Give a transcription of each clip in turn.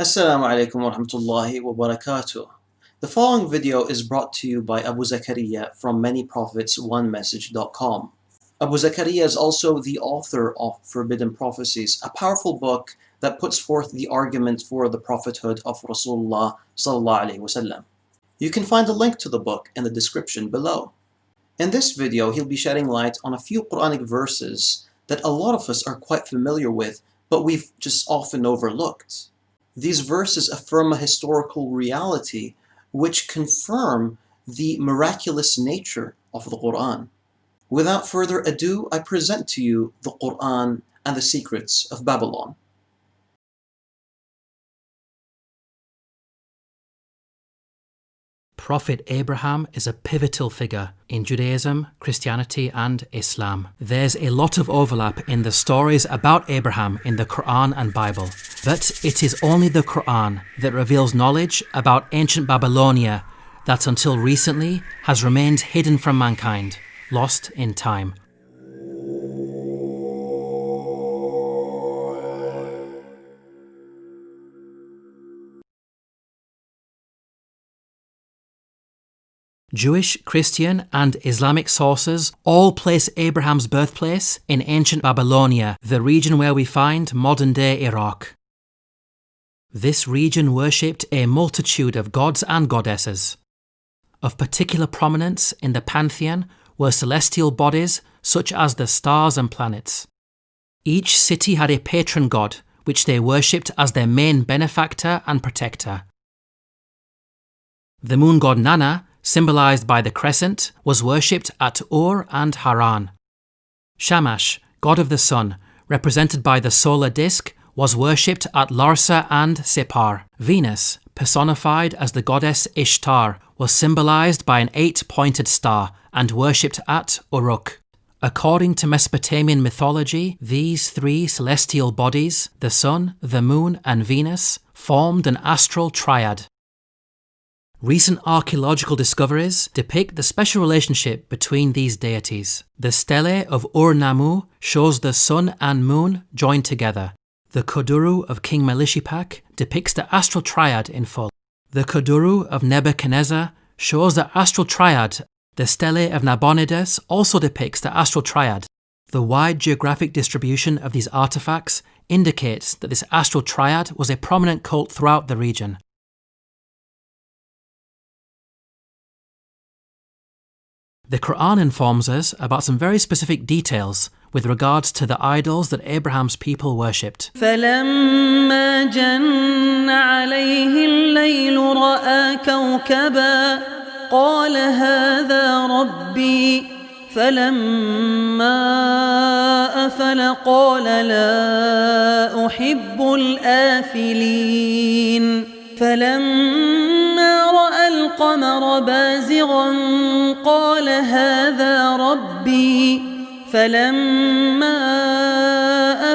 Assalamu alaikum wa rahmatullahi wa barakatuh. The following video is brought to you by Abu Zakaria from manyprophets1message.com. Abu Zakaria is also the author of Forbidden Prophecies, a powerful book that puts forth the argument for the prophethood of Rasulullah sallallahu alaihi wasallam. You can find a link to the book in the description below. In this video, he'll be shedding light on a few Quranic verses that a lot of us are quite familiar with, but we've just often overlooked. These verses affirm a historical reality which confirm the miraculous nature of the Quran. Without further ado, I present to you the Quran and the secrets of Babylon. Prophet Abraham is a pivotal figure in Judaism, Christianity and Islam. There's a lot of overlap in the stories about Abraham in the Quran and Bible, but it is only the Quran that reveals knowledge about ancient Babylonia that until recently has remained hidden from mankind, lost in time. Jewish, Christian and Islamic sources all place Abraham's birthplace in ancient Babylonia, the region where we find modern-day Iraq. This region worshipped a multitude of gods and goddesses. Of particular prominence in the pantheon were celestial bodies such as the stars and planets. Each city had a patron god, which they worshipped as their main benefactor and protector. The moon god Nana, symbolized by the crescent, was worshipped at Ur and Haran. Shamash, god of the sun, represented by the solar disk, was worshipped at Larsa and Separ. Venus, personified as the goddess Ishtar, was symbolized by an 8-pointed star and worshipped at Uruk. According to Mesopotamian mythology, these three celestial bodies, the sun, the moon and Venus, formed an astral triad. Recent archaeological discoveries depict the special relationship between these deities. The stele of Ur-Nammu shows the sun and moon joined together. The Kuduru of King Melishipak depicts the astral triad in full. The Kuduru of Nebuchadnezzar shows the astral triad. The stele of Nabonidus also depicts the astral triad. The wide geographic distribution of these artifacts indicates that this astral triad was a prominent cult throughout the region. The Quran informs us about some very specific details with regards to the idols that Abraham's people worshipped. فَلَمَّا جَنَّ عَلَيْهِ اللَّيْلُ رَأَى كَوْكَبًا قَالَ هَذَا رَبِّي فَلَمَّا أَفَلَ قَالَ لَا أُحِبُّ الْآفِلِينَ فَلَمَّا رَأَى الْقَمَرَ بَازِغًا قَالَ هَذَا رَبِّي فَلَمَّا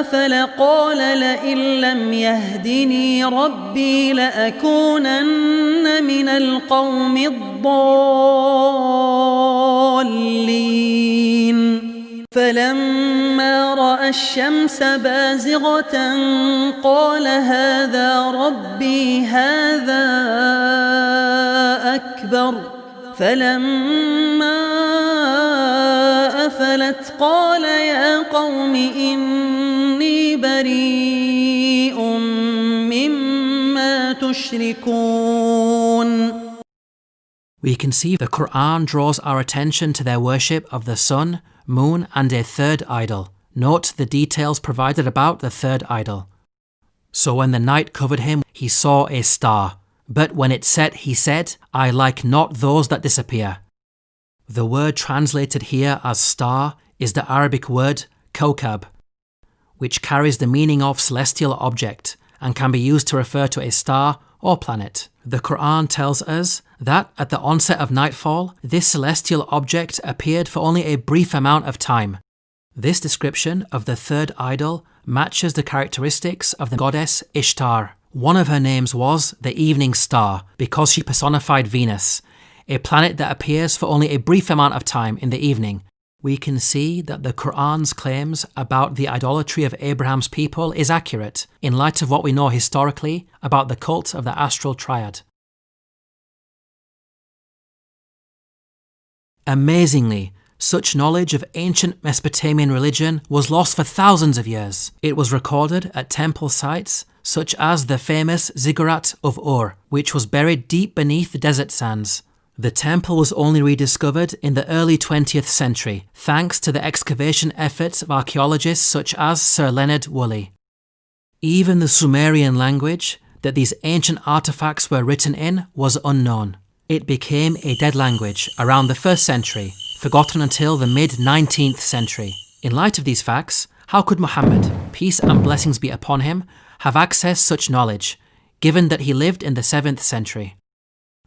أَفَلَ قَالَ لَئِن لَّمْ يَهْدِنِي رَبِّي لَأَكُونَنَّ مِنَ الْقَوْمِ الضَّالِّينَ فَلَمَّا رَأَى الشَّمْسَ بَازِغَةً قَالَ هَذَا رَبِّي هَذَا أَكْبَرُ فَلَمَّا أَفَلَتْ قَالَ يَا قَوْمِ إِنِّي بَرِيءٌ مِّمَّا تُشْرِكُونَ. We can see the Quran draws our attention to their worship of the sun, moon and a third idol. Note the details provided about the third idol. So when the night covered him, he saw a star. But when it set, he said, I like not those that disappear. The word translated here as star is the Arabic word kawkab, which carries the meaning of celestial object and can be used to refer to a star or planet. The Quran tells us that at the onset of nightfall, this celestial object appeared for only a brief amount of time. This description of the third idol matches the characteristics of the goddess Ishtar. One of her names was the evening star because she personified Venus, a planet that appears for only a brief amount of time in the evening, We can see that the Quran's claims about the idolatry of Abraham's people is accurate in light of what we know historically about the cult of the astral triad. Amazingly, such knowledge of ancient Mesopotamian religion was lost for thousands of years. It was recorded at temple sites such as the famous Ziggurat of Ur, which was buried deep beneath the desert sands. The temple was only rediscovered in the early 20th century, thanks to the excavation efforts of archaeologists such as Sir Leonard Woolley. Even the Sumerian language that these ancient artifacts were written in was unknown. It became a dead language around the 1st century, forgotten until the mid-19th century. In light of these facts, how could Muhammad, peace and blessings be upon him, have accessed such knowledge, given that he lived in the 7th century?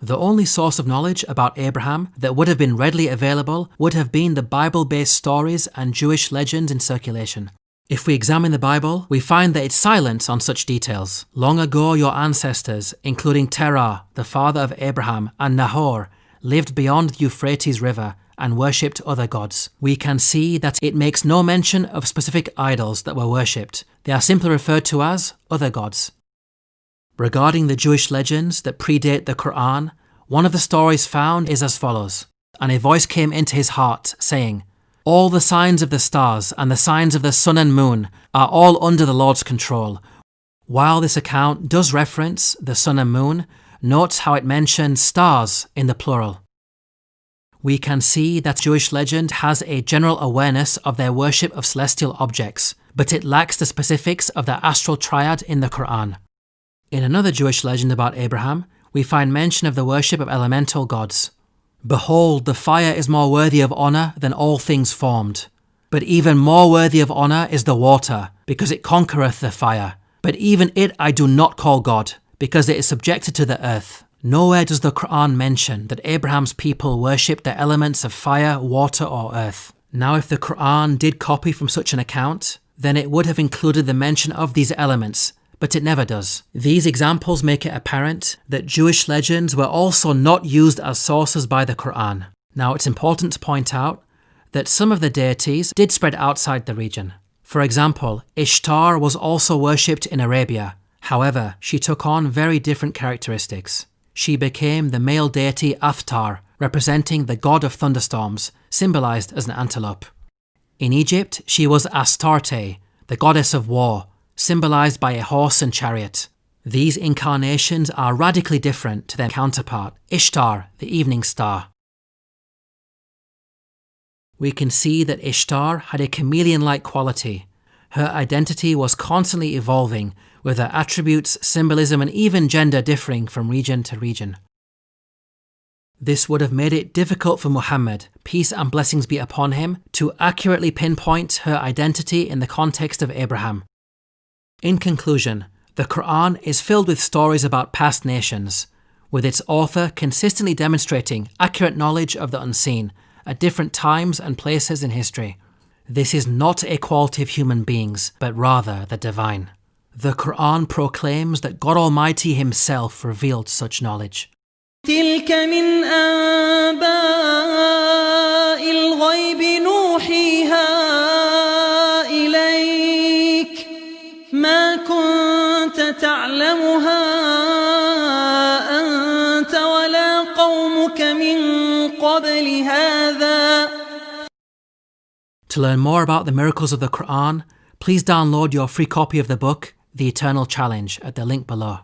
The only source of knowledge about Abraham that would have been readily available would have been the Bible-based stories and Jewish legends in circulation. If we examine the Bible, we find that it's silent on such details. Long ago your ancestors, including Terah, the father of Abraham, and Nahor, lived beyond the Euphrates River and worshipped other gods. We can see that it makes no mention of specific idols that were worshipped. They are simply referred to as other gods. Regarding the Jewish legends that predate the Quran, one of the stories found is as follows. And a voice came into his heart, saying, "All the signs of the stars and the signs of the sun and moon are all under the Lord's control." While this account does reference the sun and moon, note how it mentions stars in the plural. We can see that Jewish legend has a general awareness of their worship of celestial objects, but it lacks the specifics of the astral triad in the Quran. In another Jewish legend about Abraham, we find mention of the worship of elemental gods. "Behold, the fire is more worthy of honour than all things formed. But even more worthy of honour is the water, because it conquereth the fire. But even it I do not call God, because it is subjected to the earth." Nowhere does the Quran mention that Abraham's people worshipped the elements of fire, water or earth. Now if the Quran did copy from such an account, then it would have included the mention of these elements, but it never does. These examples make it apparent that Jewish legends were also not used as sources by the Quran. Now it's important to point out that some of the deities did spread outside the region. For example, Ishtar was also worshipped in Arabia. However, she took on very different characteristics. She became the male deity Aftar, representing the god of thunderstorms, symbolized as an antelope. In Egypt, she was Astarte, the goddess of war, symbolized by a horse and chariot. These incarnations are radically different to their counterpart, Ishtar, the evening star. We can see that Ishtar had a chameleon-like quality. Her identity was constantly evolving, with her attributes, symbolism and even gender differing from region to region. This would have made it difficult for Muhammad, peace and blessings be upon him, to accurately pinpoint her identity in the context of Abraham. In conclusion, the Quran is filled with stories about past nations, with its author consistently demonstrating accurate knowledge of the unseen at different times and places in history. This is not a quality of human beings, but rather the divine. The Quran proclaims that God Almighty Himself revealed such knowledge. تلك من أنباء الغيب نوحيها إليك ما كنت تعلمها أنت ولا قومك من قبل هذا. To learn more about the miracles of the Quran, please download your free copy of the book, The Eternal Challenge, at the link below.